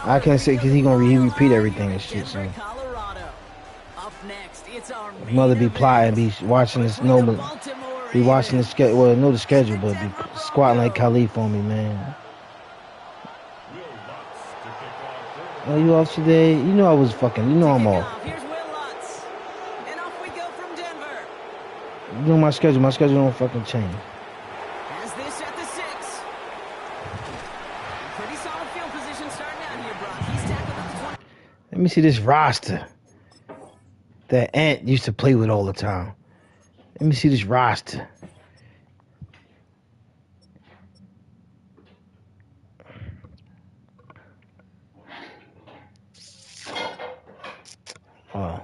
I can't say because he repeat everything and shit. So his mother be plotting, be watching this be watching the schedule. Well, know the schedule, but be squatting like Khalif on me, man. Oh, you off today? You know I was fucking. You know I'm off. You know my schedule. My schedule don't fucking change. Let me see this roster that Ant used to play with all the time. Let me see this roster. Oh.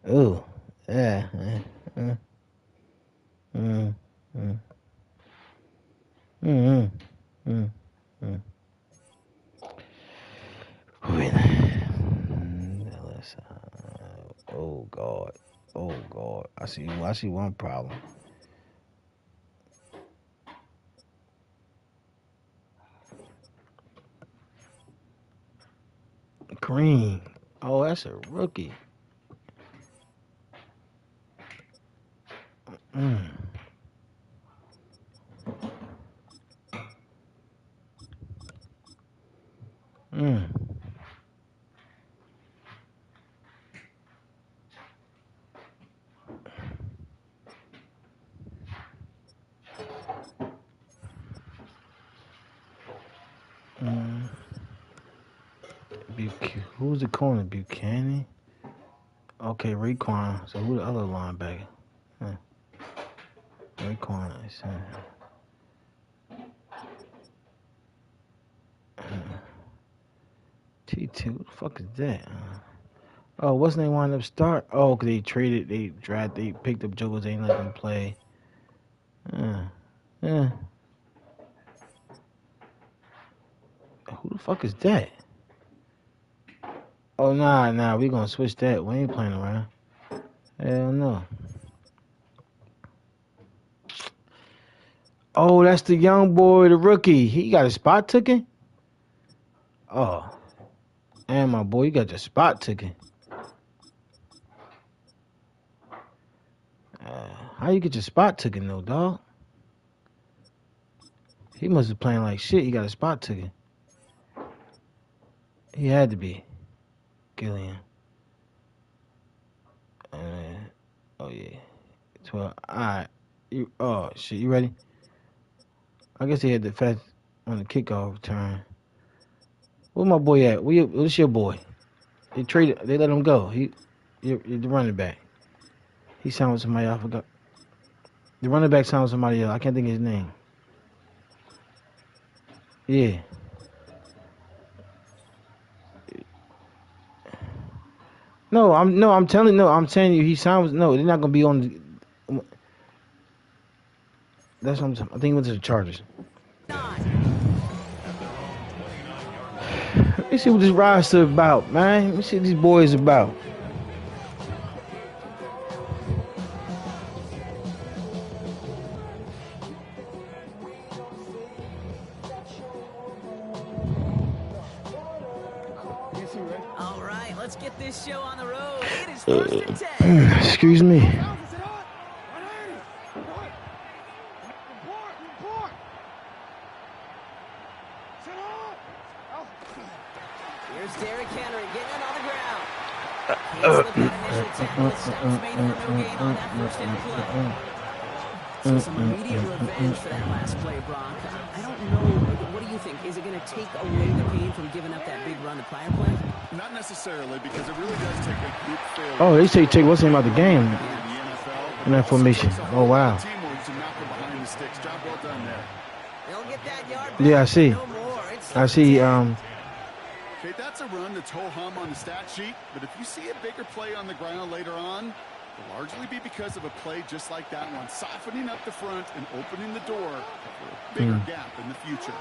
Oh. Yeah. Oh God. Oh God. I see one problem. Green. Oh, that's a rookie. Who's the corner? Buchanan? Okay, Raekwon. So who the other linebacker? Raekwon is T2. What the fuck is that? Oh, what's name wind up start? Oh, cause they picked up Jokers, they ain't let them play. Who the fuck is that? Oh, nah, we gonna switch that. We ain't playing around. Hell no. Oh, that's the young boy, the rookie. He got a spot taken? Oh. And my boy, you got your spot taken. How you get your spot taken though, dog? He must be playing like shit. He got a spot taken. He had to be. Gillian. Oh yeah. 12. Alright. Oh shit, you ready? I guess he had the fast on the kickoff return. Where my boy at? What's your boy? They let him go. You're the running back. He signed with somebody, I forgot. The running back signed with somebody else. I can't think of his name. Yeah. I'm telling you, he signed with, they're not gonna be on the, that's what I'm saying. I think he went to the Chargers. Let me see what this roster about, man. Let me see what these boys about. All right, let's get this show on the road. It is first and 10. Excuse me. Here's Derrick Henry getting it on the ground. Initial tackle that stops made for no gain on that first down play. So some immediate revenge for that last play, Brock. I don't know. What do you think? Is it going to take away the pain from giving up that big run the prior play? Not necessarily, because it really does take a group failure. Oh, they say take what's the name of the game in that formation. Oh, wow. Yeah, I see. I see. Okay, that's a run that's ho-hum on the stat sheet, but if you see a bigger play on the ground later on, it'll largely be because of a play just like that one, softening up the front and opening the door for a bigger gap in the future.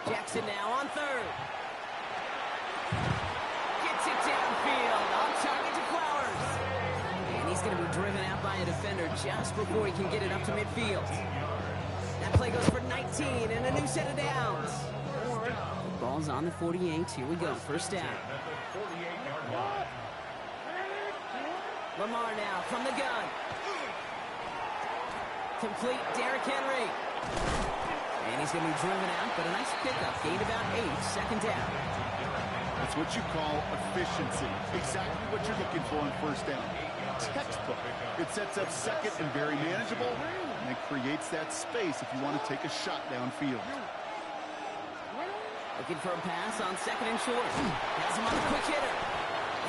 Jackson now on third. Gets it downfield, on target to Flowers. And he's going to be driven out by a defender just before he can get it up to midfield. That play 19 and a new set of downs. Ball's on the 48. Here we go. First down. Lamar now from the gun. Complete. Derrick Henry. And he's going to be driven out, but a nice pickup. Gained about 8. Second down. That's what you call efficiency. Exactly what you're looking for on first down. Textbook. It sets up second and very manageable, and it creates that space if you want to take a shot downfield. Looking for a pass on second and short. Has him on a quick hitter.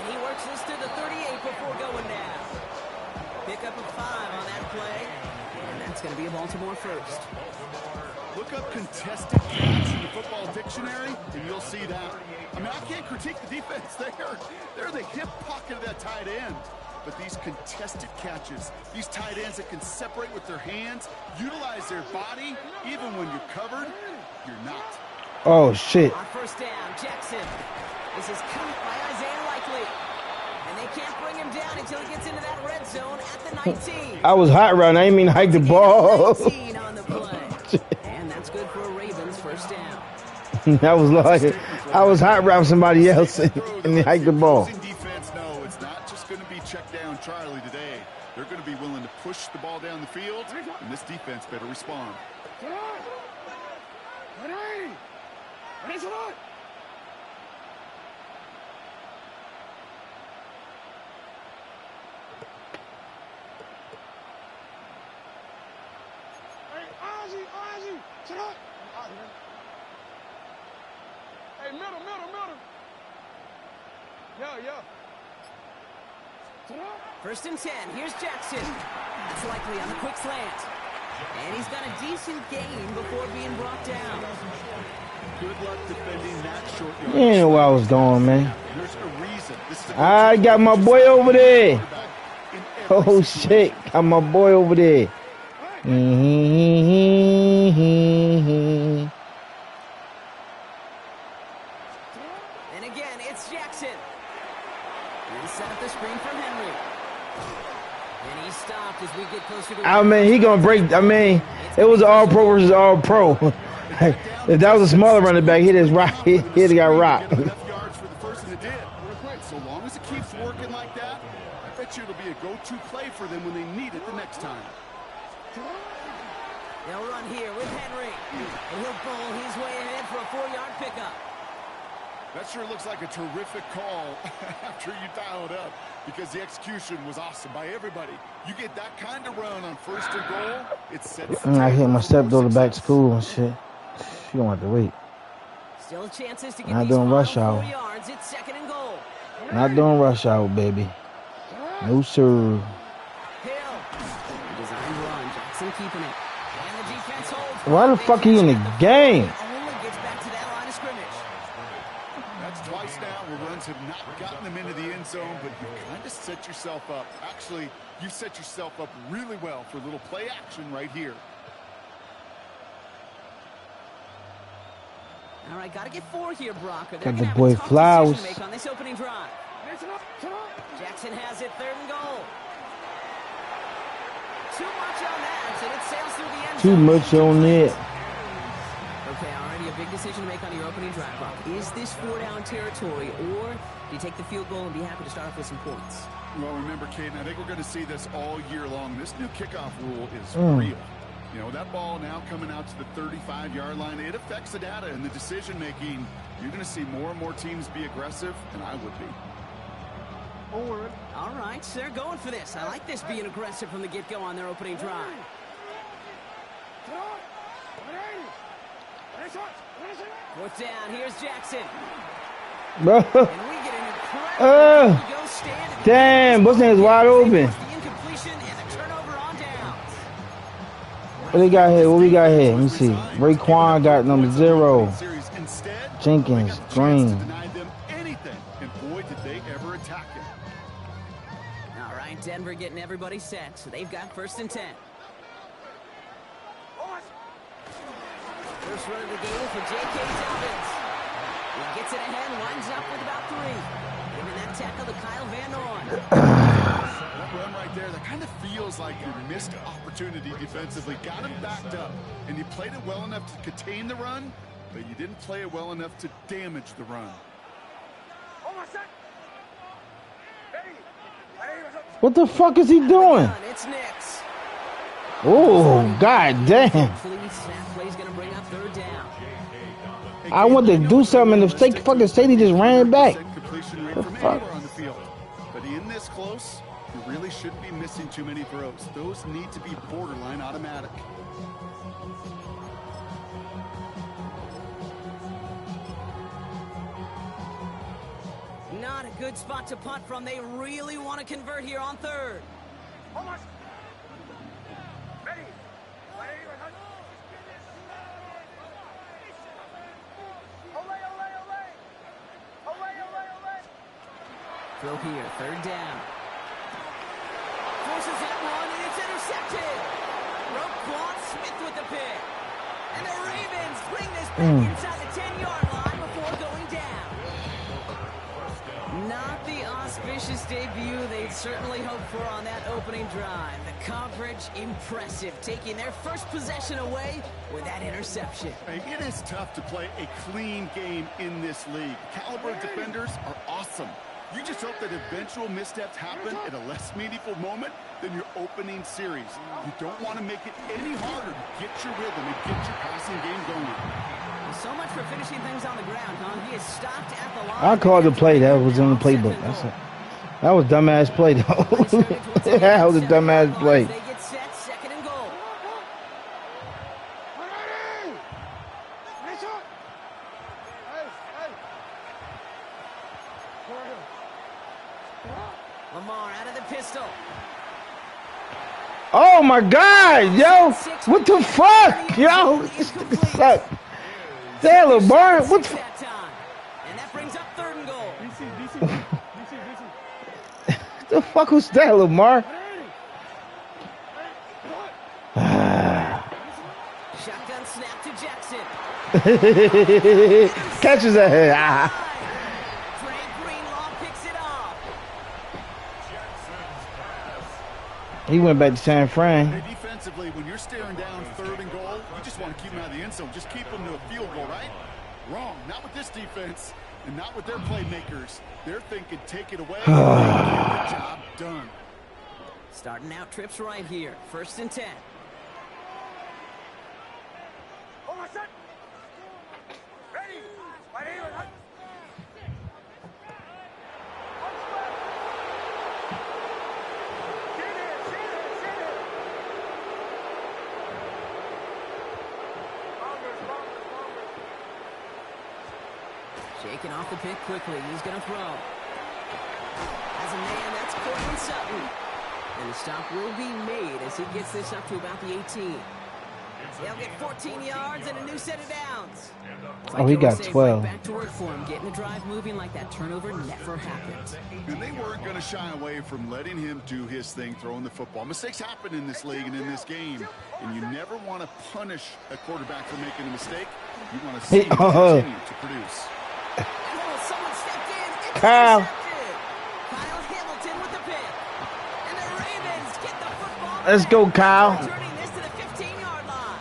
And he works this to the 38 before going down. Pick up a 5 on that play. And that's going to be a Baltimore first. Look up contested catch in the football dictionary, and you'll see that. I mean, I can't critique the defense there. They're the hip pocket of that tight end. But these contested catches, these tight ends that can separate with their hands, utilize their body, even when you're covered, you're not. Oh, shit. On first down, Jackson. This is caught by Isaiah Likely. And they can't bring him down until he gets into that red zone at the 19. I was hot right now. I didn't mean to hike the ball. 19 on the play. And that's good for a Ravens first down. That was like, I was hot round somebody else and they hiked the ball. Defense, no, it's not just going to be check down Charlie today. They're going to be willing to push the ball down the field, and this defense better respond. Hey, middle. Yeah. First and 10. Here's Jackson. That's Likely on the quick slant. And he's got a decent gain before being brought down. Good luck defending that short yard. You didn't know where I was going, man. There's a reason. This is a I got my boy over there. Oh, shit. Got my boy over there. And again, it's Jackson. And set up the screen from Henry. And he's stopped as we get closer to... I mean, he gonna break. I mean, it was all pro versus all pro. If that was a smaller running back, he'd just rock. He'd got rocked. enough yards for the person that did. So long as it keeps working like that, I bet you it'll be a go-to play for them when they need it the next time. They'll run here with Henry. And he'll bowl his way ahead for a 4-yard pickup. That sure looks like a terrific call after you dial it up, because the execution was awesome by everybody. You get that kind of run on first and goal, it sets I hit my stepdaughter back to school and shit. She don't have to wait. Still chances to get Not these doing rush final hour. 4 yards. It's second and goal. Not doing rush hour, baby. No, sir. Hill. Designed run. Jackson keeping it. And the defense holds. Why the fuck he in the game? Only gets back to that line of scrimmage. That's twice now where runs have not gotten them into the end zone, but you kind of set yourself up. Actually, you set yourself up really well for a little play action right here. All right, got to get 4 here, Brock. They're Got gonna the have a boy tough Flowers. decision to make on this opening drive. Jackson has it, third and goal. Too much on that, and it sails through the end Too zone. much on it. Okay, already a big decision to make on your opening drive, Brock. Is this 4-down territory, or do you take the field goal and be happy to start off with some points? Well, remember, Caden, I think we're going to see this all year long. This new kickoff rule is real. You know, that ball now coming out to the 35-yard line, it affects the data and the decision-making. You're going to see more and more teams be aggressive, and I would be. All right, so they're going for this. I like this being aggressive from the get-go on their opening drive. Fourth down, here's Jackson. Bro. And we get an incredible go stand. Damn, what's name is wide open. The incompletion and a turnover on downs. What they got here? What we got here? Let me see. Raekwon got number 0. Instead, Jenkins, they got the chance Green. to deny them anything, and boy, did they ever attack it. All right, Denver getting everybody set, so they've got first and 10. First run of the game for J.K. Dobbins. He gets it ahead, winds up with about 3. Giving that tackle to Kyle Van Noy. That run right there, that kind of feels like your missed opportunity defensively. Got him backed up, and you played it well enough to contain the run, but you didn't play it well enough to damage the run. What the fuck is he doing? It's Nix. Oh, god damn. Play's gonna bring up third down. I wanted to do something and the fucking safety just ran back. Completion rate The from fuck? anywhere on the field. But in this close, you really shouldn't be missing too many throws. Those need to be borderline automatic. Not a good spot to punt from. They really want to convert here on third. Throw here, third down. Forces that one, and it's intercepted. Roquan Smith with the pick. And the Ravens bring this back inside the 10-yard line before going down. Not the auspicious debut they'd certainly hoped for on that opening drive. The coverage, impressive, taking their first possession away with that interception. Hey, it is tough to play a clean game in this league. Caliber of defenders are awesome. You just hope that eventual missteps happen at a less meaningful moment than your opening series. You don't want to make it any harder to get your rhythm and get your passing game going. So much for finishing things on the ground, huh? He is stopped at the line. I called the play. That was in the playbook. That's it. That was dumbass play, though. That was a dumbass play. They get set, second and goal. Lamar out of the pistol. Oh my god, yo! What the fuck, yo? This sucks. Damn, Lamar, what the That time. And that brings up third and goal. the fuck was that, Lamar? Shotgun snap to Jackson. Catches a head. Trey Greenlaw picks it off. He went back to San Fran. Hey, defensively, when you're staring down third and goal, you just want to keep them out of the end zone. Just keep them to a field goal, right? Wrong. Not with this defense and not with their playmakers. They're thinking take it away and get the job done. Starting out trips right here. First and 10. Shaking off the pick quickly. He's going to throw. As a man, that's Cortland Sutton. And the stop will be made as he gets this up to about the 18. They'll get 14 yards and a new set of downs. Oh, he got 12. Back to work for him, getting the drive moving like that turnover never happened. And they weren't going to shy away from letting him do his thing, throwing the football. Mistakes happen in this league and in this game, and you never want to punish a quarterback for making a mistake. You want to see him continue to produce. Oh, someone stepped in. It's Kyle. intercepted. Kyle Hamilton with the pick. And the Ravens get the football Let's back. go, Kyle. Returning this to the 15-yard line.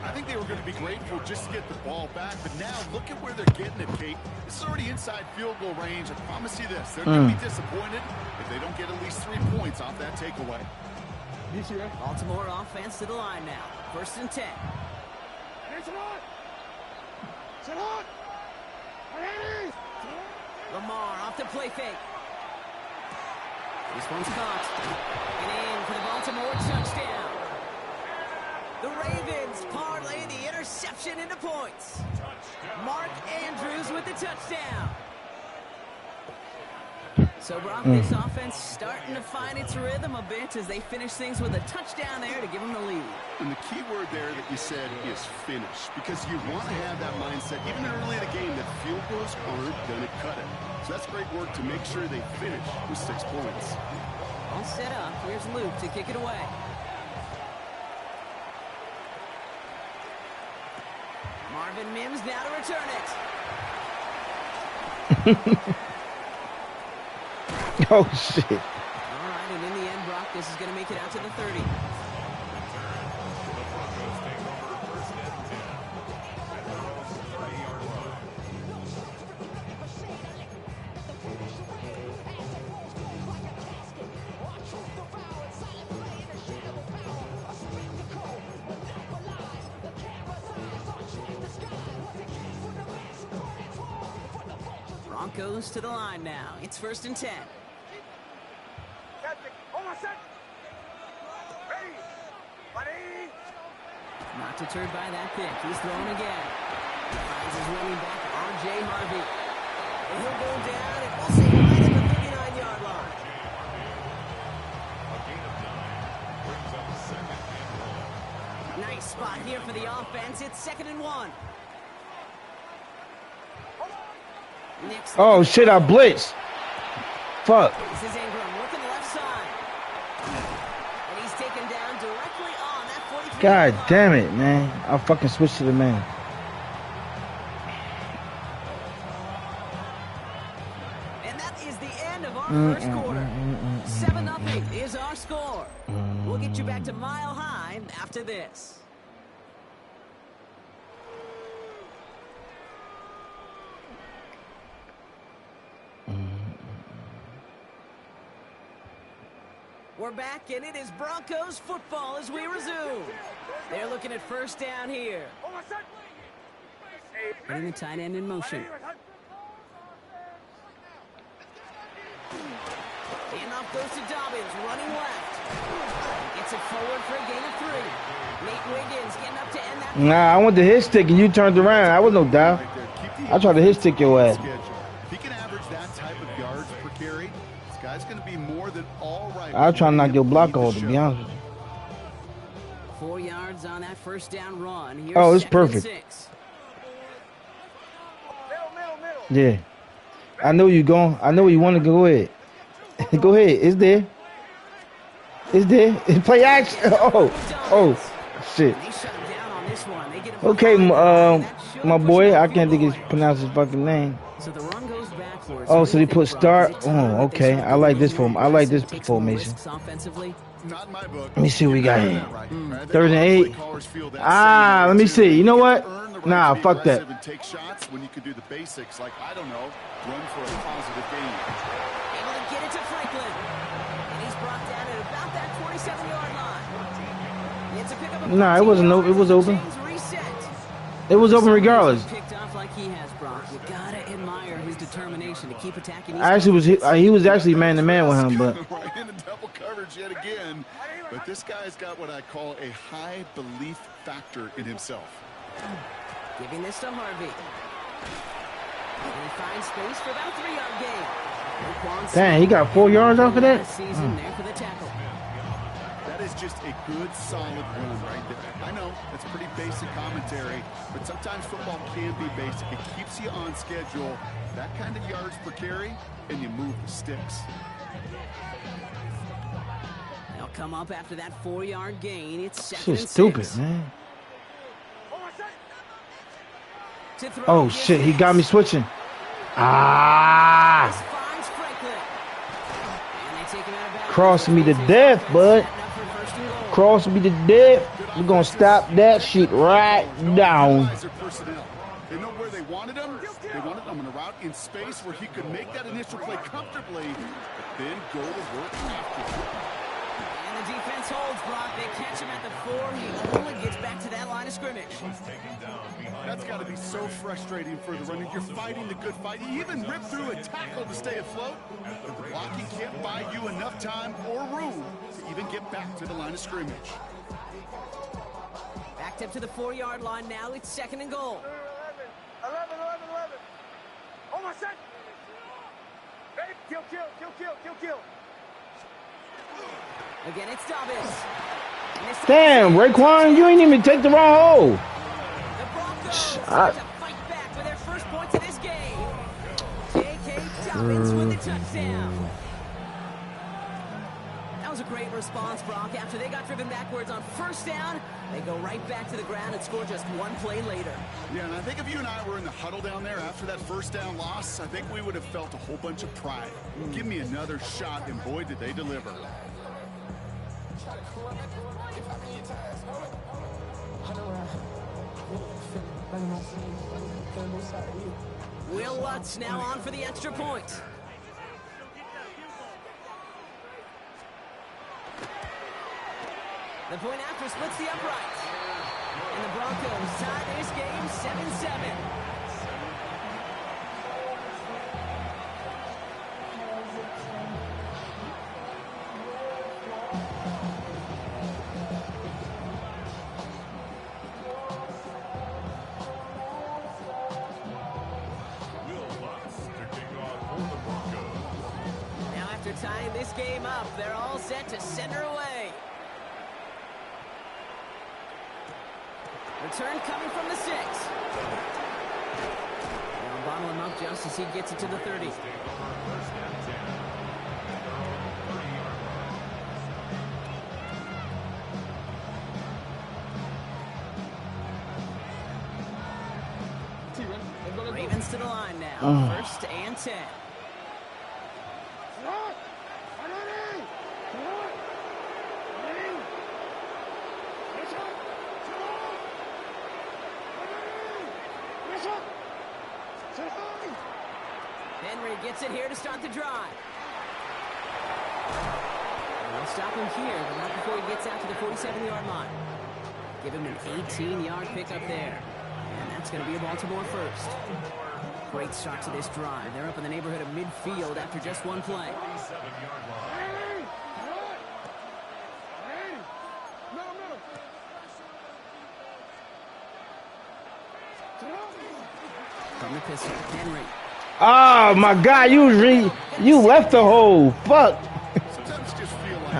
I think they were going to be grateful just to get the ball back, but now look at where they're getting it, Kate. This is already inside field goal range. I promise you this, they're going to be disappointed if they don't get at least 3 points off that takeaway. Baltimore offense to the line now. First and 10. Lamar off the play fake. This one's caught. And in for the Baltimore touchdown. The Ravens parlay the interception into points. Mark Andrews with the touchdown. So, Brock, this offense starting to find its rhythm a bit as they finish things with a touchdown there to give them the lead. And the key word there that you said is finish, because you want to have that mindset, even early in the game, that field goals aren't going to cut it. So that's great work to make sure they finish with 6 points. All set up. Here's Luke to kick it away. Marvin Mims now to return it. Oh, shit. All right, and in the end, Brock, this is going to make it out to the 30. Broncos to the line now. It's 1st and 10. Not deterred by that pick. He's throwing again. He finds his running back, R.J. Harvey. And he'll go down, and we'll see right at the 39-yard line. Nice spot here for the offense. It's 2nd and 1. Next Oh, shit, I blitzed. Fuck. This is Ingram looking left side. And he's taken down directly on that 43. God damn it, man. I fucking switched to the man. And that is the end of our first quarter. 7-0 is our score. We'll get you back to Mile High after this. We're back, and it is Broncos football as we resume. They're looking at 1st down here. Putting the tight end in motion. Handoff goes to Dobbins, running left. Gets it forward for a gain of 3. Nate Wiggins getting up to end that. Nah, I went to hit stick and you turned around. I was no doubt. I tried to hit stick your ass. If he can average that type of yards per carry, this guy's going to be more than all right. I was trying to knock your block off, to be honest with you. 4 yards on that 1st down run. Here's Oh, it's 2nd and perfect. 6. Yeah. I know you going. I know you want to go ahead. Go ahead. It's there. It's there. It's play action. Oh, shit. They shut him down on this one. They get him Okay, behind. my boy. I can't think it's pronounced his fucking name. So the run goes backwards. Oh, so they put start. It's time Oh, that they okay. show I like this very form. I like this aggressive, take some formation. risks offensively. Not in my book. Let me see what we got here. Right. 3rd and 8. Ah, let me see. You know what? Nah, fuck that. And take shots when you could do the basics, like, I don't know, run for a positive gain. Able to get it to Franklin. And he's brought down at about that 27-yard line. It's a pickup of Nah, it wasn't. It was open. chains reset. It was open regardless. Picked off like he has, Brock. You gotta admire his determination to keep attacking. I actually was. He was actually man to man with him, but Right into double coverage yet again. But this guy's got what I call a high belief factor in himself. Giving this to Harvey. And he finds space for about a 3-yard gain. Roquan damn, he got 4 yards off of that. last season there for the tackle. That is just a good, solid run right there. I know, that's pretty basic commentary, but sometimes football can be basic. It keeps you on schedule, that kind of yards per carry, and you move the sticks. They'll come up after that 4-yard gain. It's 2nd and shit 6. stupid, man. To throw Oh is shit, he got me Diggs. switching. This Ah, finds Franklin. And they take him out of bounds. crossing me to death, bud. Setting up for 1st and goal. Crossing me to death. We're gonna stop that shit right down. Utilize their personnel. They know where they wanted him. They wanted him in a route in space where he could make that initial play comfortably, but then go to work after. And the defense holds, Brock. They catch him at the 4. He only gets back to that line of scrimmage. That's got to be so frustrating for the runner. You're fighting the good fight. You even rip through a tackle to stay afloat, but the blocking can't buy you enough time or room to even get back to the line of scrimmage. Backed up to the 4-yard line now. It's 2nd and goal. 11. Almost set. Hey, kill. Again, it's Dobbins. And this Damn, Raekwon, you ain't even take the wrong hole. The Broncos start to fight back for their first points of this game. J.K. Dobbins with the touchdown. That was a great response, Brock. After they got driven backwards on first down, they go right back to the ground and score just one play later. Yeah, and I think if you and I were in the huddle down there after that first down loss, I think we would have felt a whole bunch of pride. Give me another shot, and boy, did they deliver. Will Lutz now on for the extra point. The point after splits the uprights. And the Broncos tie this game 7-7. Now after tying this game up, they're all set to center away. Return coming from the 6. They'll bottle him up just as he gets it to the 30. Ravens to the line now. First and 10. Henry gets it here to start the drive. They'll stop him here, but not before he gets out to the 47-yard line. Give him an 18-yard pickup there. And that's going to be a Baltimore first. Great start to this drive. They're up in the neighborhood of midfield after just one play. From the pistol, Henry. Oh my God, you left the hole. Fuck. Sometimes just feel like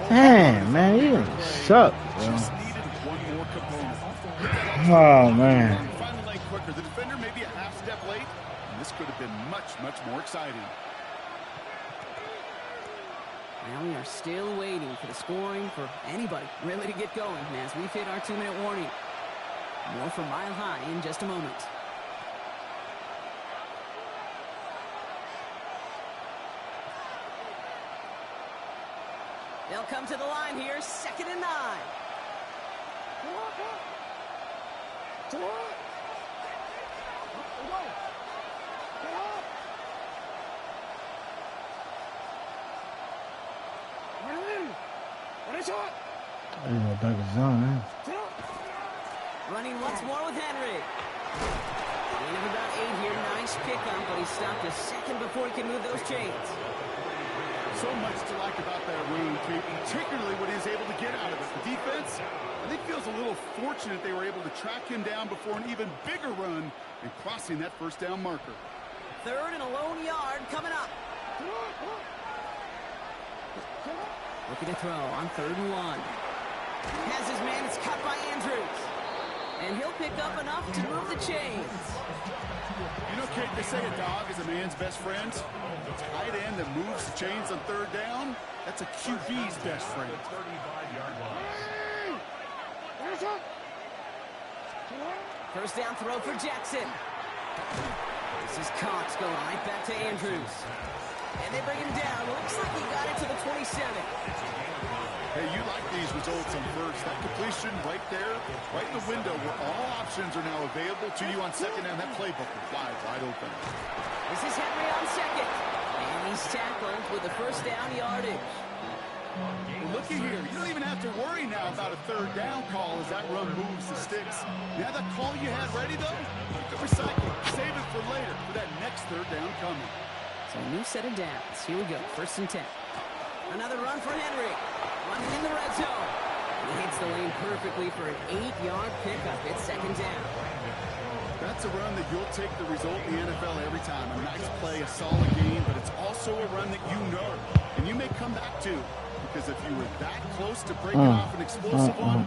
Damn, man, you suck, bro. just needed one more component. Oh man. Finally lane quicker. The defender may be a half step late, and this could have been much, much more exciting. Now we are still waiting for the scoring for anybody really to get going as we've hit our 2-minute warning. More from Mile High in just a moment. They'll come to the line here, 2nd and 9. I didn't know back in zone, man. Running once more with Henry. Gain of about 8 here. Nice pickup, but he stopped a second before he can move those chains. So much to like about that run, Kate, particularly what he was able to get out of it. The defense, I think, feels a little fortunate they were able to track him down before an even bigger run and crossing that first down marker. 3rd and a lone yard coming up. Looking to throw on 3rd and 1. Has his man, it's cut by Andrews. And he'll pick up enough to move the chains. You know, Kate, they say a dog is a man's best friend. A tight end that moves the chains on 3rd down, that's a QB's best friend. First down throw for Jackson. This is Cox going right back to Andrews. And they bring him down. Looks like he got it to the 27. Hey, you like these results on first. That completion right there, right in the window where all options are now available to you on 2nd down. That playbook is wide open. This is Henry on 2nd. And he's tackled with the first down yardage. Well, looky here. You don't even have to worry now about a 3rd down call as that run moves the sticks. You have that call you had ready, though? You can recycle it. Save it for later for that next 3rd down coming. So a new set of downs. Here we go. 1st and 10. Another run for Henry. Running in the red zone. He hits the lane perfectly for an 8-yard pickup. It's 2nd down. That's a run that you'll take the result in the NFL every time. A nice play, a solid game, but it's also a run that you know and you may come back to. Because if you were that close to breaking off an explosive one,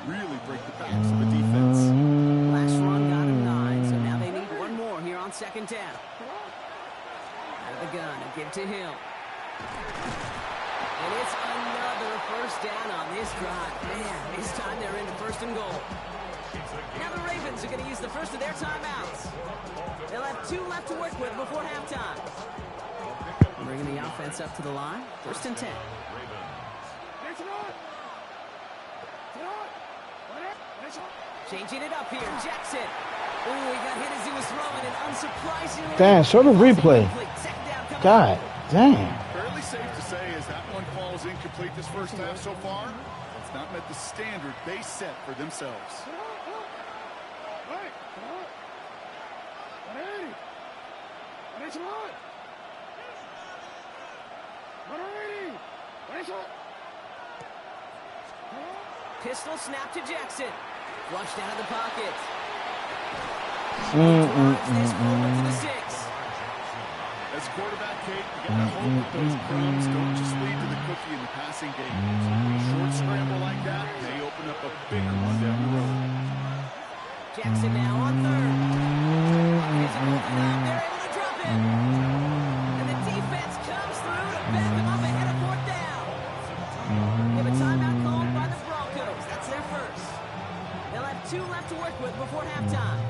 really break the backs of the defense. Last run got him 9, so now they need one more here on 2nd down. Out of the gun, a give to Hill. And it's another first down on this drive. Man, this time they're into first and goal. Now the Ravens are going to use the first of their timeouts. They'll have 2 left to work with before halftime. Bringing the offense up to the line. First and 10. Changing it up here. Jackson. Oh, he got hit as he was throwing, and unsurprisingly... Damn, show the replay. God damn. Fairly safe to say as that one falls incomplete this first half so far, it's not met the standard they set for themselves. Pistol snap to Jackson. Flushed out of the pocket. This forward to the 6. As a quarterback, Kate, you gotta hope that those crumbs don't just lead to the cookie in the passing game. A short scramble like that may open up a bigger one down the road. Jackson now on 3rd. They're able to drop it. And the defense comes through to back them up ahead of 4th down. They have a timeout called by the Broncos. That's their first. They'll have 2 left to work with before halftime.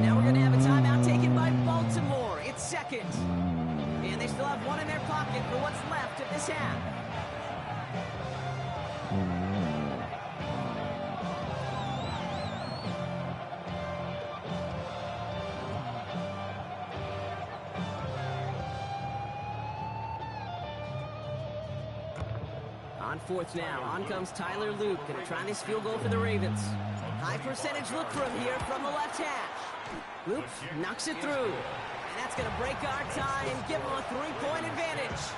Now we're going to have a timeout taken by Baltimore. It's second. And they still have 1 in their pocket for what's left of this half. On 4th now, on comes Tyler Luke. Going to try this field goal for the Ravens. High percentage look from here from the left hash. Luke knocks it through. And that's going to break our tie and give them a 3-point advantage.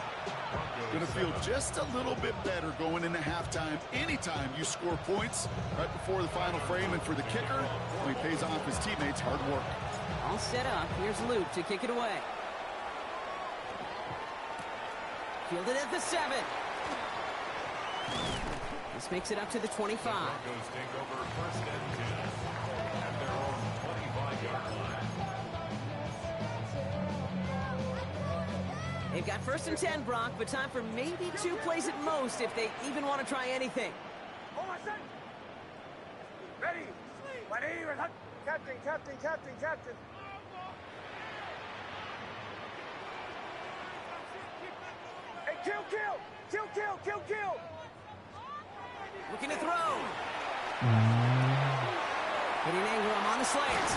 Going to feel just a little bit better going into halftime anytime you score points right before the final frame. And for the kicker, well, he pays off his teammates' hard work. All set up. Here's Luke to kick it away. Fielded at the 7. This makes it up to the 25. They've got 1st and 10, Brock, but time for maybe 2 plays at most if they even want to try anything. Ready. Captain, captain, captain, captain. Hey, kill, kill. Kill, kill, kill, kill. Looking to throw. Putting Ingram on the slant.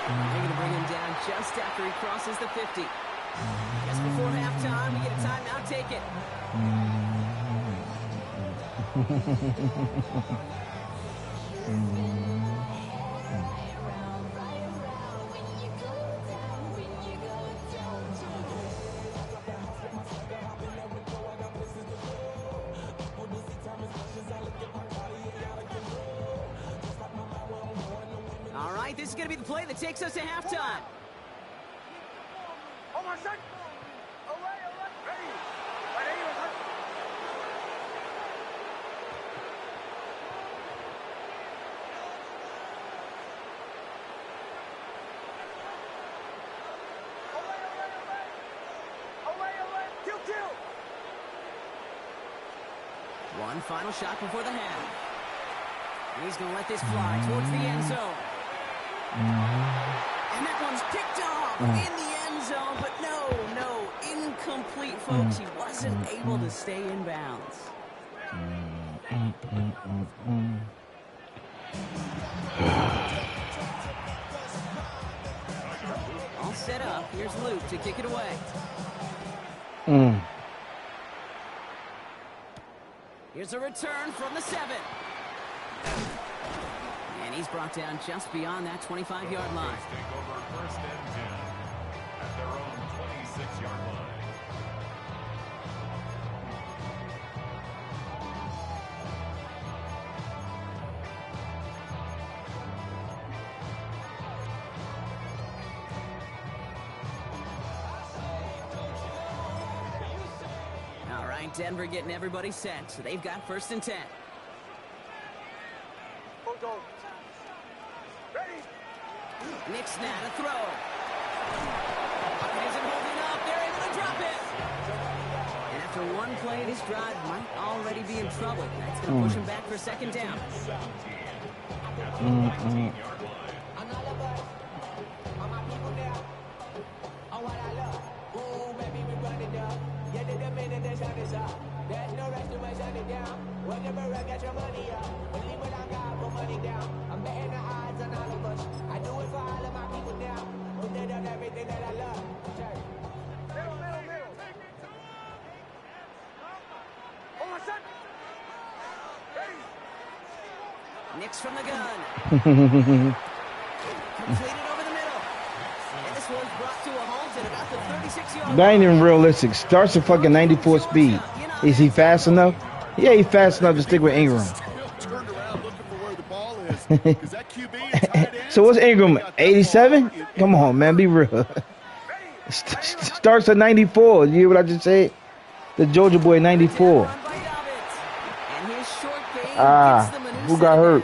They're going to bring him down just after he crosses the 50. Just before halftime, we get a timeout taken. All right, this is going to be the play that takes us to halftime. Oh, my son. Away, away. Ready. Away. Kill, kill. One final shot before the half. He's going to let this fly towards the end zone. And that one's kicked off in the end zone, but no, incomplete, folks. He wasn't able to stay in bounds. All set up. Here's Luke to kick it away. Here's a return from the 7. And he's brought down just beyond that 25-yard line. Take over 1st and 10 at their own 26-yard line. All right, Denver getting everybody set. So they've got 1st and 10. Go. Ready. Knicks now to throw. Pocket isn't holding up. They're able to drop it. And after one play, this drive might already be in trouble. That's going to push him back for second down. There's no rest to my shut it down. Whenever I get your money up, believe when I got put money down. I'm betting the odds on all of us. I do it for all of my people now. Who did on everything that I love. Check. Middle. Oh, my son. Ready. Knicks from the gun. Completed over the middle. And this one's brought to a halt at about the 36-yard That ain't even realistic. Starts at fucking 94 speed. Is he fast enough? Yeah, he's fast enough to stick with Ingram. Turned around looking for where the ball is. 'Cause that QB and tight end, So what's Ingram? 87? Come on, man, be real. Starts at 94. You hear what I just said? The Georgia boy, 94. Who got hurt?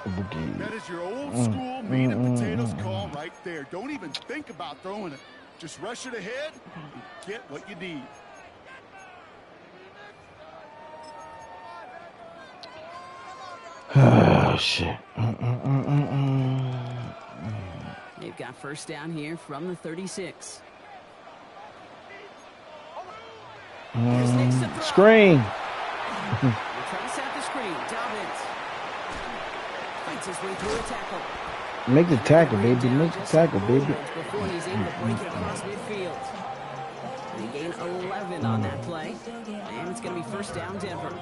that is your old school meat and potatoes call right there. Don't even think about throwing it. Just rush it ahead and get what you need. Oh, shit. They've got first down here from the 36. Here's Knicks to throw. Screen. They're trying to set up the screen. Dobbins fights his way through a tackle. Make the tackle, baby. Make the tackle, baby. Before he's able to break it across midfield. They gain 11 on that play. And it's going to be first down, Denver.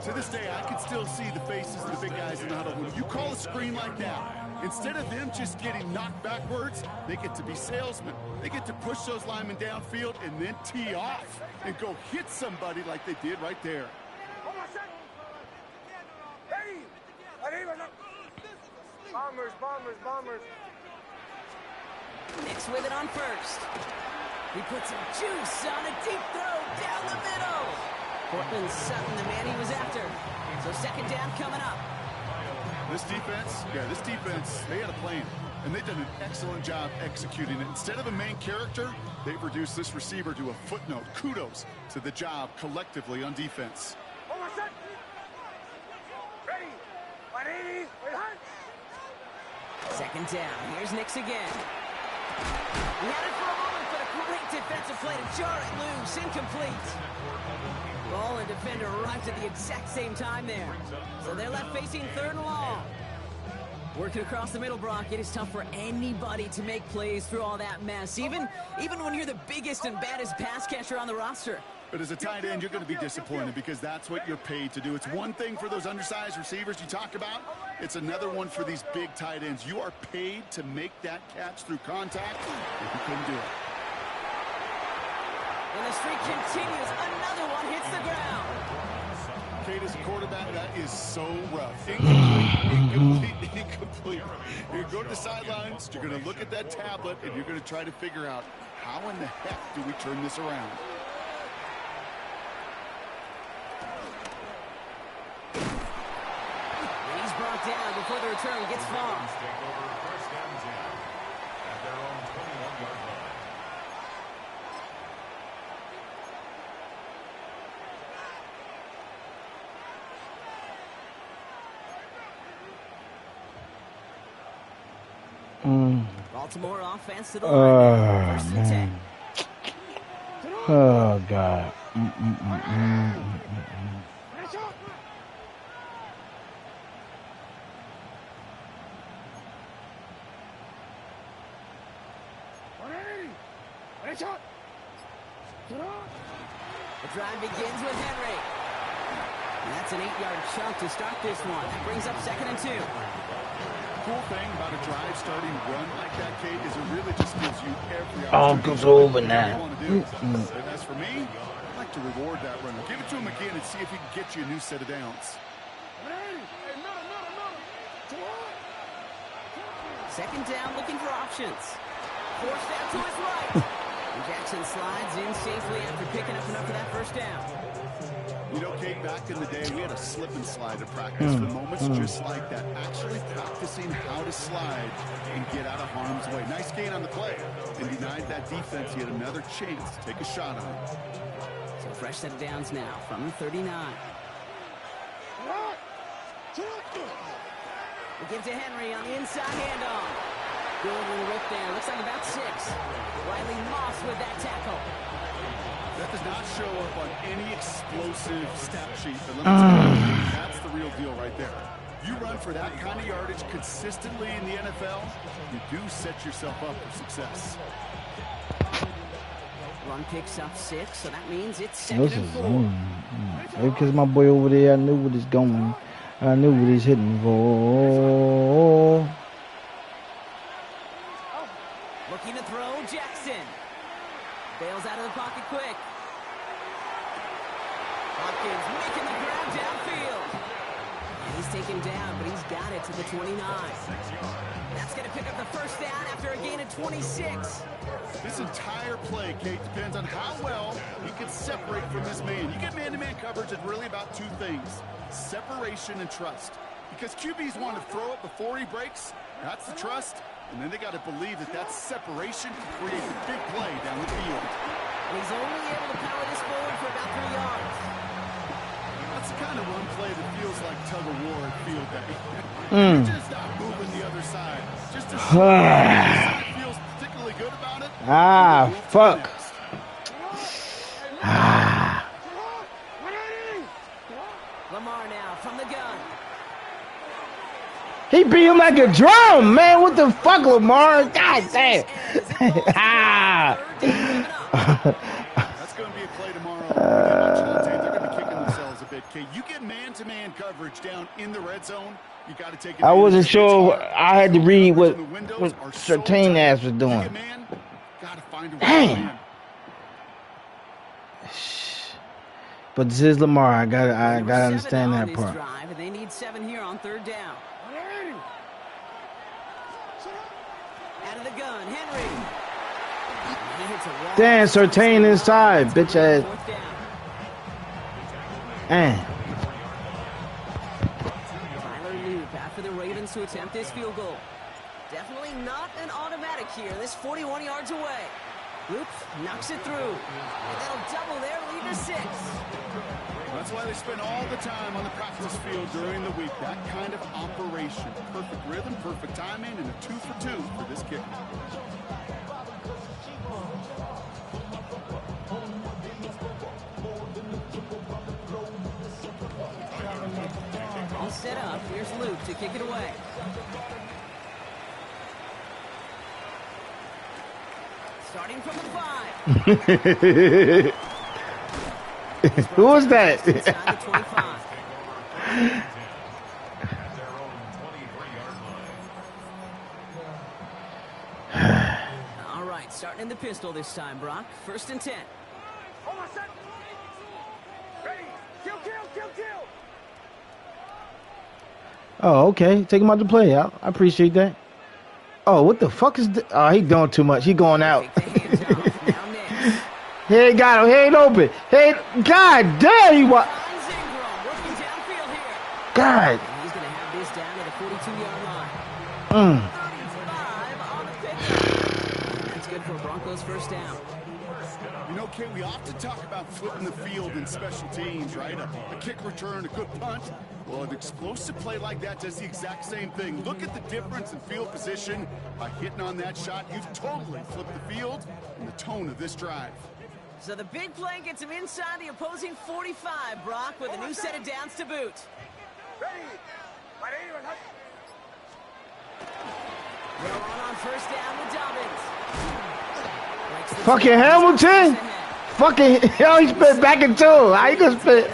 To this day, I can still see the faces of the big guys in the huddle. When you call a screen like that, instead of them just getting knocked backwards, they get to be salesmen. They get to push those linemen downfield and then tee off and go hit somebody like they did right there. Oh, my son. Ready. Arriba. Bombers. Knicks with it on first. He puts some juice on a deep throw down the middle. Portland Sutton, the man he was after. So second down coming up. This defense, they had a plan. And they've done an excellent job executing it. Instead of a main character, they've reduced this receiver to a footnote. Kudos to the job collectively on defense. Oh, my son. Ready. 180. Second down. Here's Knicks again. He had it for a moment, but a great defensive play to jar it loose. Incomplete. Ball and defender arrived at the exact same time there. So they're left facing third and long. Working across the middle, Brock, it is tough for anybody to make plays through all that mess, even when you're the biggest and baddest pass catcher on the roster. But as a tight end, you're going to be disappointed because that's what you're paid to do. It's one thing for those undersized receivers you talk about. It's another one for these big tight ends. You are paid to make that catch through contact, and you couldn't do it. And the streak continues. Another one hits the ground. Kate, as a quarterback, that is so rough. Incomplete. You're going to the sidelines, you're going to look at that tablet, and you're going to try to figure out how in the heck do we turn this around. He's brought down before the return gets far. Take over first down 10 at their own 21-yard line. Baltimore offense to the line. First and 10. Oh, God. The drive begins with Henry. And that's an 8-yard chunk to start this one. That brings up second and 2. Cool thing about a drive starting run like that, Kate, is it really just gives you every Oh, opportunity goes to do over what you now. want to do. And as for me, I'd like to reward that runner. Give it to him again and see if he can get you a new set of downs. Second down, looking for options. Forced out to his right. And Jackson slides in safely after picking up enough of that first down. You know, Kate, back in the day, we had a slip and slide at practice for moments just like that. Actually practicing how to slide and get out of harm's way. Nice gain on the play. And denied that defense yet another chance to take a shot on him. So fresh set of downs now from the 39. We give to Henry on the inside handoff. Good little rip there. Looks like about 6. Riley Moss with that tackle. That does not show up on any explosive stat sheet, but let me tell you, that's the real deal right there. You run for that kind of yardage consistently in the NFL, you do set yourself up for success. Run picks up 6, so that means it's This second is and 4. because my boy over there, I knew what he's going. I knew what he's hitting for. Looking to throw, Jackson. Bails out of the pocket quick. Hopkins making the grab downfield. And he's taken down, but he's got it to the 29. That's going to pick up the first down after a gain of 26. This entire play, Kate, depends on how well he can separate from this man. You get man-to-man coverage, it's really about 2 things, separation and trust. Because QBs want to throw it before he breaks, that's the trust, and then they got to believe that that separation can create a big play down the field. And he's only able to power this forward for about 3 yards. That's the kind of run play that feels like tug-of-war at field day. You're just not moving the other side. Just to show the side feels particularly good about it. Ah, fuck. Lamar now from the gun. He beat him like a drum, man. What the fuck, Lamar? God damn. That's going to be a play tomorrow. They're going to be kicking themselves a bit. Kate, you get man-to-man coverage down in the red zone. You got to take it. I wasn't sure. I had to read what Surtain ass was doing. Dang. But this is Lamar. I gotta understand that part. Drive, and they need 7 here on 3rd down. Out of the gun, Henry. He hits a wall. Damn, Surtain inside, bitch ass. 4th down. Man. Tyler Loop after the Ravens to attempt this field goal. Definitely not an automatic here. This 41 yards away. Loop knocks it through. And that'll double their lead to 6. That's why they spend all the time on the practice field during the week. That kind of operation. Perfect rhythm, perfect timing, and a 2 for 2 for this kick. All set up. Here's Luke to kick it away. Starting from the 5. Who was that? Inside the 25. All right, starting in the pistol this time, Brock. 1st and 10. Oh, okay. Take him out to play. I appreciate that. Oh, what the fuck is that? Oh, he doing too much. He going out. Take the hands off. Now next. He ain't got him. He ain't open. He ain't, God damn, he was. Hans Ingram working downfield here. God. And he's going to have this down at the 42-yard line. 35 on the pick. That's good for Broncos' first down. You know, Kate, we often talk about flipping the field in special teams, right? A kick return, a good punt. Well, an explosive play like that does the exact same thing. Look at the difference in field position. By hitting on that shot, you've totally flipped the field and the tone of this drive. So the big play gets him inside the opposing 45, Brock, with a new set of downs to boot. They'll run on first down with Dobbins. Fucking Hamilton. Fucking hell, he spit back in 2. How you gonna spit?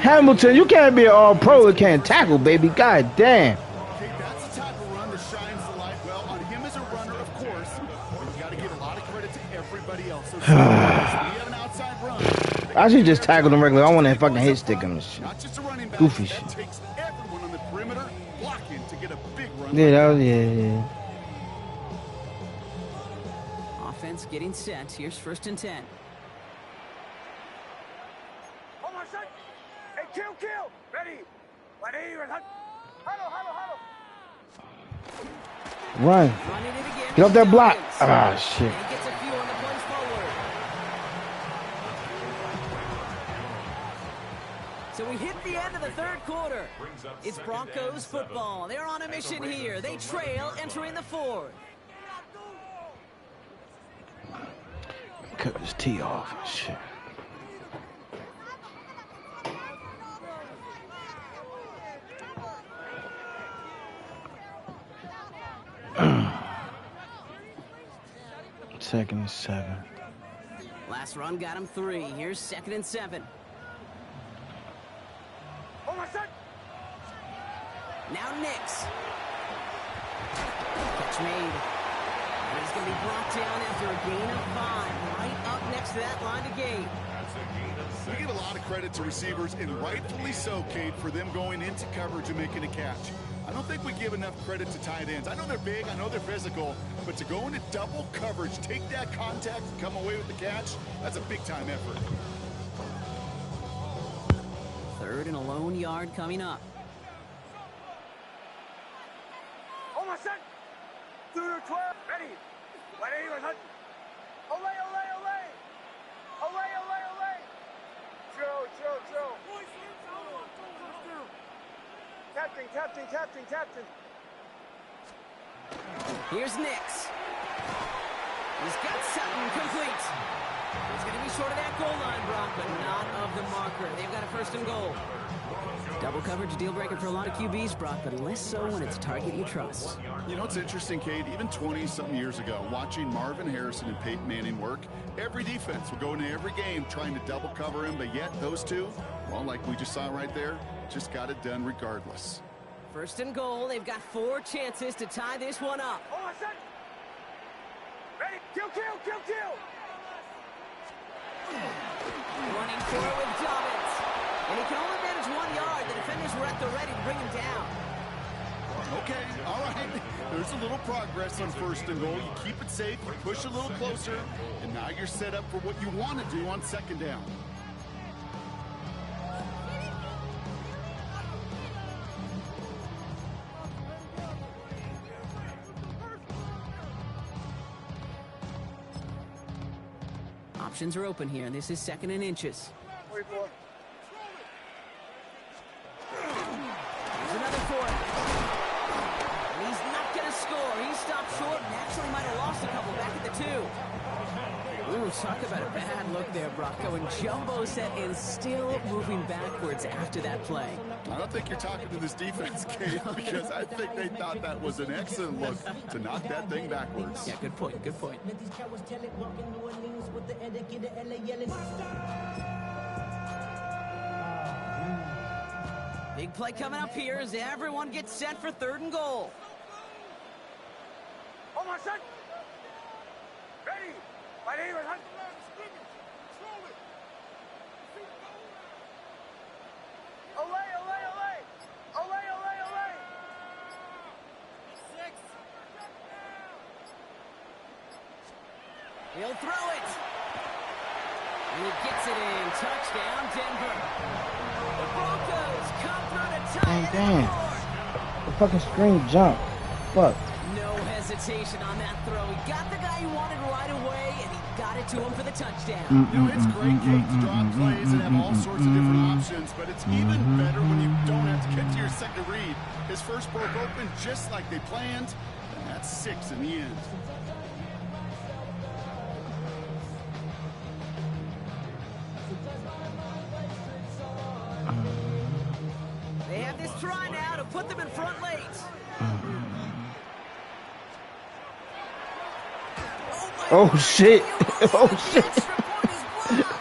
Hamilton, you can't be an all-pro and can't tackle, baby. God damn. Okay, that's the type of run that shines the light well on him as a runner, of course. But you got to give a lot of credit to everybody else. So we have an outside run. I should just tackle him regularly. I want to fucking hit stick him and shit. Not just a running back. Goofy that shit. takes everyone on the perimeter blocking to get a big run. Yeah, that was, yeah. defense getting set. Here's 1st and 10. Hold on, son. Hey, kill. Ready. Hello. Run. Running it again. Get off that block. Giants. Ah, shit. And he gets a few on the plays forward. So we hit the end of the 3rd quarter. It's Broncos football. They're on a mission here. They trail entering the 4th. Cut his tee off. Shit. Second and 7. Last run got him 3. Here's 2nd and 7. Hold on, son. Now Nix. Catch made. And he's going to be brought down after a gain of 5. Right up next to that line to gain. We give a lot of credit to receivers, and rightfully so, Kate, for them going into coverage and making a catch. I don't think we give enough credit to tight ends. I know they're big, I know they're physical, but to go into double coverage, take that contact, and come away with the catch, that's a big-time effort. 3rd and a lone yard coming up. Hold on, son. 2 to 12. Ready. Ole. Chill. Captain. Here's Nix. He's got Sutton complete. He's going to be short of that goal line, Brock, but not of the marker. They've got a 1st and goal. Double coverage deal breaker for a lot of QBs, Brock, but less so when it's a target you trust. You know, it's interesting, Kate, even 20-something years ago, watching Marvin Harrison and Peyton Manning work, every defense would go into every game trying to double cover him, but yet those two, well, like we just saw right there, just got it done regardless. 1st and goal. They've got 4 chances to tie this one up. Hold on, son. Ready. Kill. Running for it with Dobbins. And he can only manage 1 yard. The defenders were at the ready to bring him down. Okay, all right. There's a little progress on 1st and goal. You keep it safe, you push a little closer, and now you're set up for what you want to do on 2nd down. Options are open here. This is 2nd and inches. 44. Here's another 4. And he's not going to score. He stopped short and actually might have lost a couple back at the 2. Ooh, talk about a bad look there, Brock. Going jumbo set and still moving backwards after that play. I don't think you're talking to this defense, Kate, because I think they thought that was an excellent look to knock that thing backwards. Yeah, good point. Big play coming up here as everyone gets set for 3rd and goal. Hold on, son. Ready. Ole. 6. He'll throw it. And he gets it in. Touchdown, Denver. The Broncos come through to tie it Damn. up. The fucking screen jump. Fuck. No hesitation on that throw. He got the guy he wanted right away, and he got it to him for the touchdown. You know, it's great, Kate, to draw plays and have all sorts of different options, but it's even better when you don't have to get to your second read. His first broke open just like they planned, and that's 6 in the end. They have this try now to put them in front late. Oh shit. Oh shit.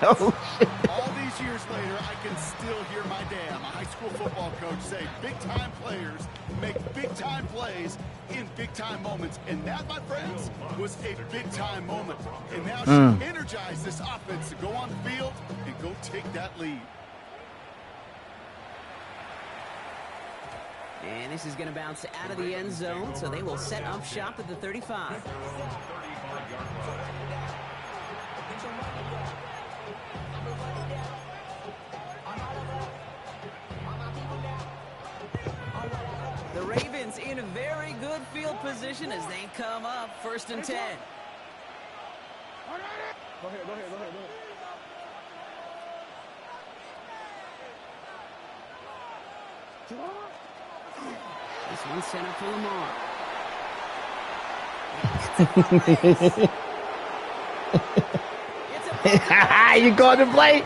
Oh shit. All these years later, I can still hear my dad, my high school football coach, say big-time players make big-time plays in big-time moments. And that, my friends, was a big-time moment. And now she energized this offense to go on the field and go take that lead. And this is going to bounce out of the end zone, so they will set up shop at the 35. The Ravens in a very good field position as they come up 1st and 10. Go ahead. This one's sent up for Lamar. You called the play?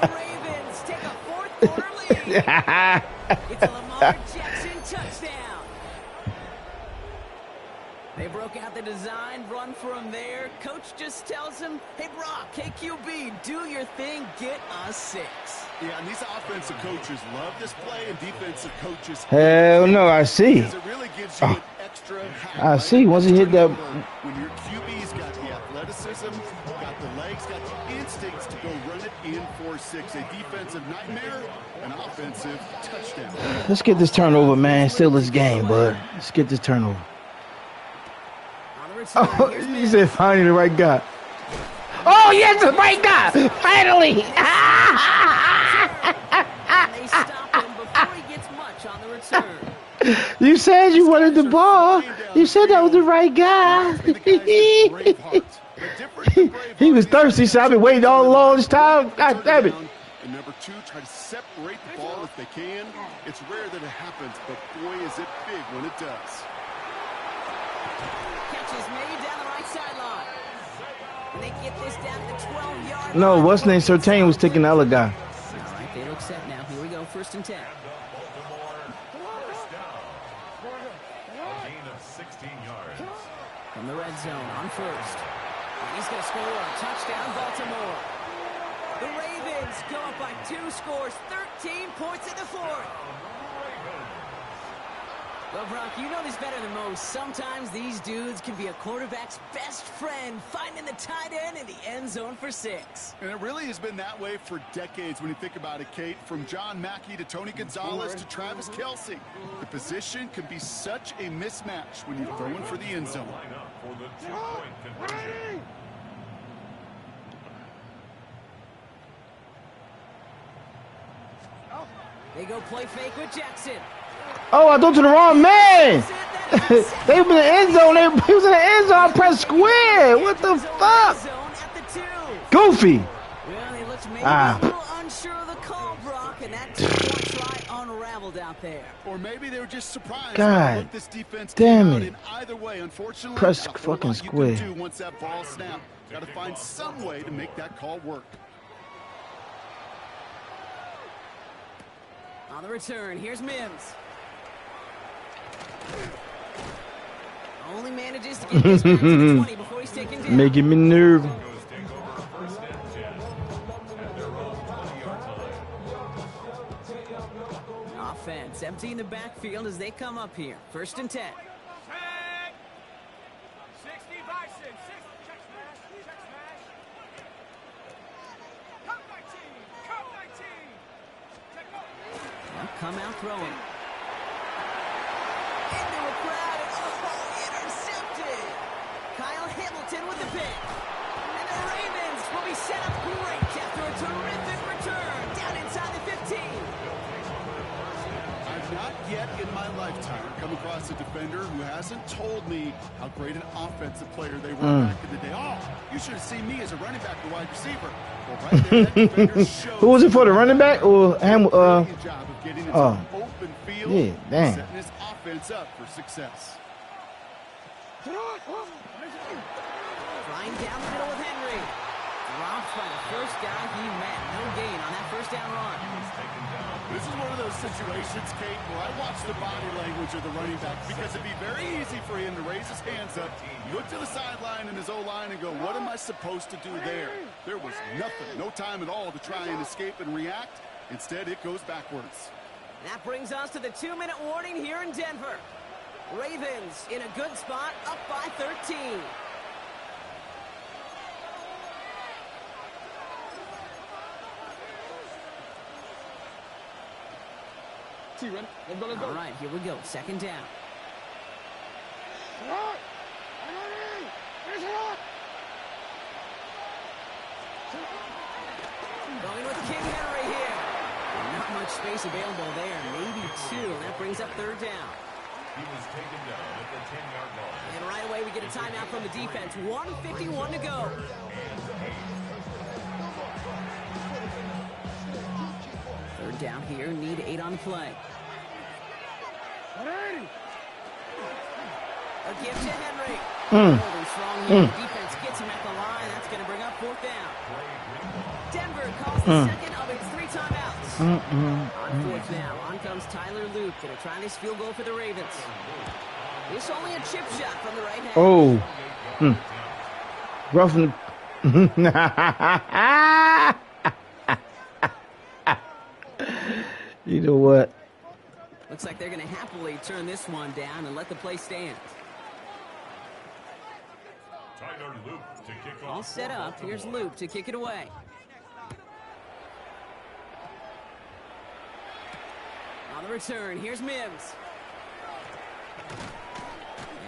The Ravens take a 4th quarter lead. It's a Lamar Jackson touchdown. They broke out the design, run from there. Coach just tells him, hey, Brock, KQB, do your thing, get us 6. Yeah, and these offensive coaches love this play, and defensive coaches. Hell no, I see. Because it really gives you an extra hack, I see. Once he hit that. When your QB's got the athleticism, got the legs, got the instincts to go run it in 4-6. A defensive nightmare, an offensive touchdown. Let's get this turnover, man. Still this game, bud. Let's get this turnover. On the return, Oh, here's you Mims. said finally the right guy. Oh, yes, the right guy. Finally. And they stop him before he gets much on the return. You said you wanted the ball. You said that was the right guy. The guys with brave hearts. But different than brave He was heart, thirsty, so I've been waiting all along this time. God damn it. And number 2, try to separate the ball if they can. It's rare that it happens, but boy, is it big when it does. Catch is made down the right sideline. And they get this down to the 12-yard line. No, what's name? Sertain was taking the other guy. All right, they look set now. Here we go, 1st and 10. A gain of 16 yards. From the red zone on 1st. And he's going to score a touchdown, Baltimore. The Ravens go up by 2 scores, 13 points in the 4th. Well, Brock, you know this better than most. Sometimes these dudes can be a quarterback's best friend, finding the tight end in the end zone for 6. And it really has been that way for decades when you think about it, Kate. From John Mackey to Tony Gonzalez to Travis Kelce. The position can be such a mismatch when you're throwing for the end zone. Line up for the 2-point conversion. They go play fake with Jackson. Oh, I threw to the wrong man. They were in the end zone. He was in the end zone. I pressed square. What the fuck? Zone at the 2. Goofy. Well, he looks maybe Ah. a little unsure of the call, Brock, and that 2-point try unraveled out there. Or maybe they were just surprised. God Look, this defense damn came out it. in either way. Unfortunately, Press not a whole fucking lot you square. can do once that ball snapped. Got to find some way to make that call work. On the return, here's Mims. Only manages to get this back to the 20 before he's taken down. Making me nervous. Goes take over 1st and 10 at their own 20-yard line. Offense emptying the backfield as they come up here. 1st and 10. They'll come out throwing. Into a crowd and intercepted. Kyle Hamilton with the pick. And the Ravens will be set up great after a terrific return down inside the 15. I've not yet in my lifetime come across a defender who hasn't told me how great an offensive player they were back in the day. Oh, you should have seen me as a running back or wide receiver. Well, right there, that defender showed Who was it for, the running back or brilliant job of getting into oh. an open field, Yeah, dang. setting his offense up for success. Flying down the middle with Henry. Dropped by the first guy he met. No gain on that 1st down run. This is one of those situations, Kate, where I watch the body language of the running back because it'd be very easy for him to raise his hands up, look to the sideline in his O-line and go, what am I supposed to do there? There was nothing, no time at all to try and escape and react. Instead, it goes backwards. That brings us to the 2-minute warning here in Denver. Ravens in a good spot, up by 13. All right, here we go. Second down. Going with King Henry here. Not much space available there. Maybe two. That brings up third down. He was taken down at the 10-yard line. And right away, we get a timeout from the defense. 1:51 to go. Third down here. Need 8 on the play. A give to Henry. Holding strong here. The defense gets him at the line. That's going to bring up fourth down. Denver calls the second of its 3 timeouts. On fourth now. On comes Tyler Luke. Going to try this field goal for the Ravens. It's only a chip shot from the right hand. Oh. Rough in You know what? Looks like they're going to happily turn this one down and let the play stand. Tyler Luke to kick off. All set up. Here's Luke to kick it away. On the return, here's Mims.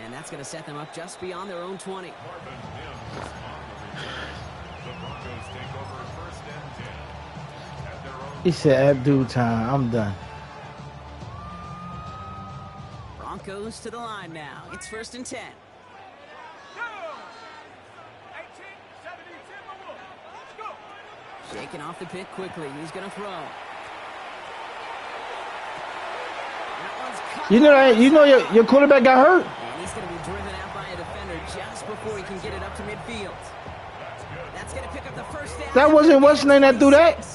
And that's going to set them up just beyond their own 20. Marvin Mims on the return. The Broncos take over first and 10 at their own. He said, Abdul time. I'm done. Broncos to the line now. It's first and 10. Shaking off the pick quickly. He's going to throw. That one's cut. You know your quarterback got hurt? And he's going to be driven out by a defender just before he can get it up to midfield. That's going to pick up the first down. That wasn't what's name that threw that?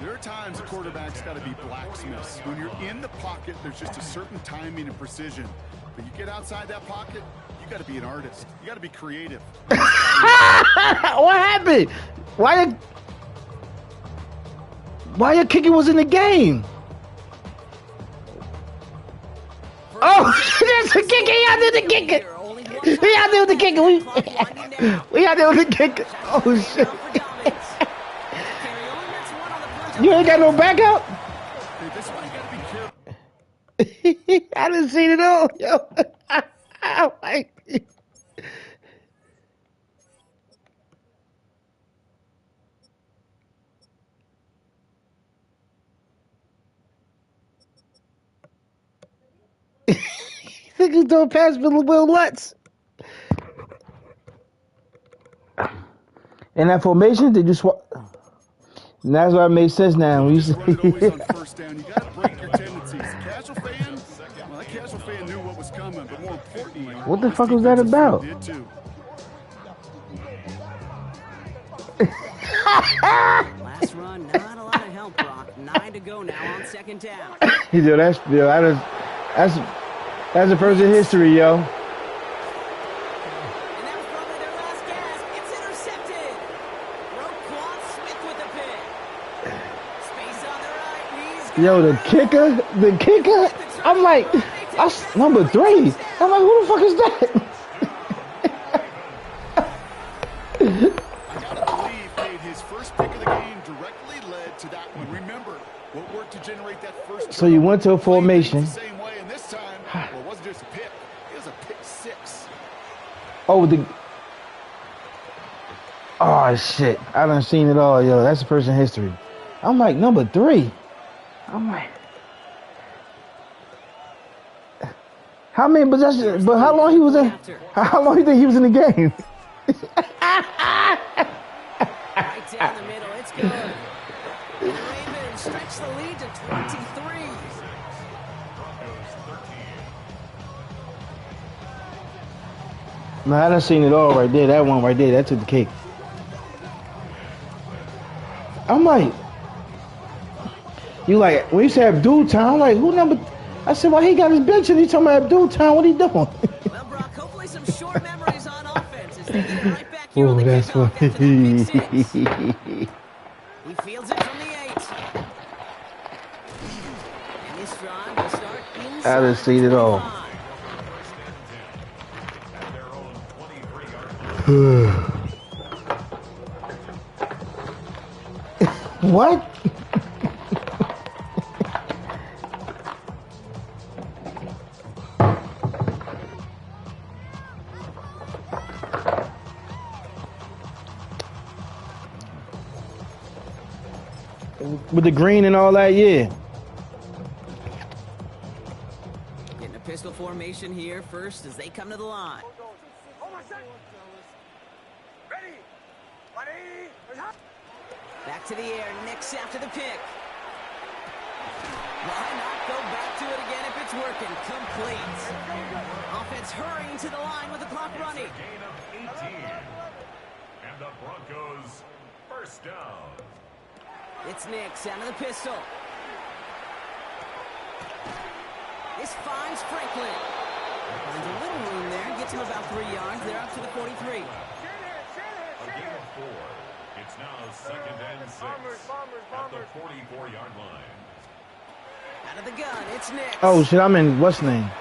There are times a quarterback's got to be blacksmiths. When you're in the pocket, there's just a certain timing and precision. But you get outside that pocket, you got to be an artist. You got to be creative. What happened? Why your kicker was in the game? Oh, that's a kicker. He out there with the kicker. He out there with the kicker. We out there with the kicker. Oh, shit. You ain't got no backup? Hey, this one you got to be careful. I didn't see it all. Yo. Oh, my. Think he's doing pass for Will Lutz. In that formation, did you swap? That's why it makes sense now. When you Just run it always on first down. You got to break your tendencies. Casual fan, well, that casual fan knew what was coming, but more importantly, What the this fuck was that defensive about? front did too. Last run, not a lot of help, Brock. 9 to go now on second down. Yo, that's the first in history, yo. And that was probably their last gasp. It's intercepted. Roquan Smith with the pick. Space on the right. He's Yo, the kicker. I'm like, that's number 3. I'm like, who the fuck is that? I gotta believe, Kate, his first pick of the game directly led to that one. Remember what worked to generate that first. So you went to a Played formation. things the same way, and this time, well, it wasn't just a pick; it was a pick 6. Oh shit! I done seen it all, yo. That's the first in history. I'm like number 3. I'm like, how many? But how long he was in? How long you think he was in the game? right down the middle. It's good. And the Ravens stretch the lead to 23. No, I done seen it all right there. That one right there, that took the cake. I'm like, you like, when you say Abdul Time, I'm like, who number? I said, well, he got his bench and he told me Abdul Time, what he doing? Well, Brock, hopefully some short memories on offense as they get it right back here on Oh, the that's kickoff after that pick 6. funny. He fields it from the 8. And this drive will start inside I done seen it all. 25. At their own 23-yard line. What? with the green and all that, yeah. Getting a pistol formation here first as they come to the line. Back to the air, Knicks after the pick. Why not go back to it again if it's working? Complete. Offense hurrying to the line with the clock running. Gain of 18. And the Broncos first down. It's Knicks out of the pistol. This finds Franklin. Finds a little room there, gets him about 3 yards. They're up to the 43. A gain of 4. It's now 2nd and 6 at the 44-yard line. Out of the gun, it's Knicks. Oh shit, I'm in what's name? That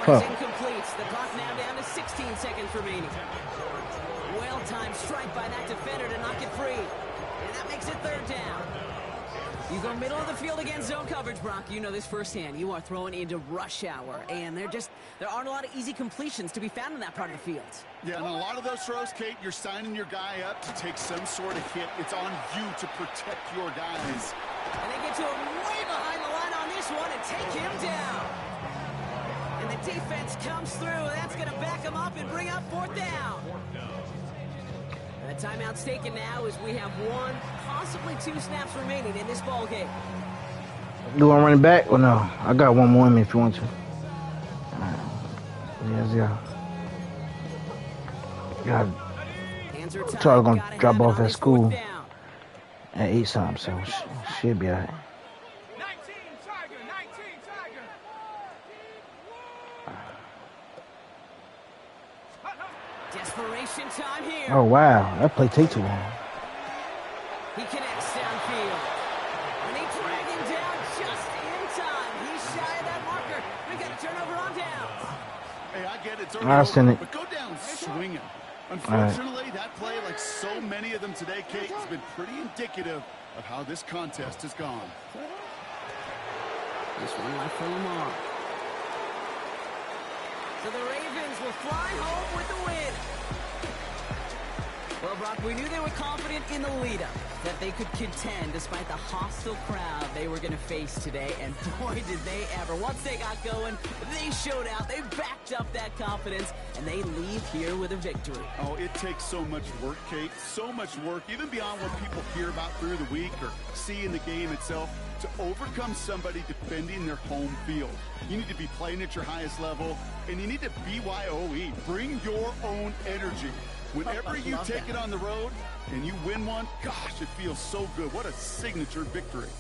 Huh. one's incomplete. The clock now down to 16 seconds remaining. Well-timed strike by that defender to knock it free. And that makes it 3rd down. You go middle of the field against zone coverage, Brock. You know this firsthand. You are throwing into rush hour, and there aren't a lot of easy completions to be found in that part of the field. Yeah, and a lot of those throws, Kate, you're signing your guy up to take some sort of hit. It's on you to protect your guys. And they get to him way behind the line on this one and take him down. And the defense comes through. That's going to back him up and bring up 4th down. And the timeout's taken now as we have 1, possibly 2 snaps remaining in this ball game. You want to run it back or no? I got one more in me if you want to. Yes, yeah. God, Hands are tied. Charles gonna Gotta drop have it off on at this school 4th down. at 8 something, so she'll be alright. 19 Tiger, 19 Tiger. Desperation time here. Oh wow, that play take too long. He connects downfield. And they drag him down just in time. He's shy of that marker. We got a turnover on downs. Hey, I get it. It's I'll send over, it. but go down swinging. Unfortunately, that play, like so many of them today, Kate, has been pretty indicative of how this contest has gone. This one left for Lamar. So the Ravens will fly home with the win. Well, Brock, we knew they were confident in the lead-up, that they could contend despite the hostile crowd they were going to face today. And boy, did they ever. Once they got going, they showed out. They backed up that confidence, and they leave here with a victory. Oh, it takes so much work, Kate. So much work, even beyond what people hear about through the week or see in the game itself, to overcome somebody defending their home field. You need to be playing at your highest level, and you need to BYOE. Bring your own energy. Whenever you take it on the road and you win one, gosh, it feels so good. What a signature victory.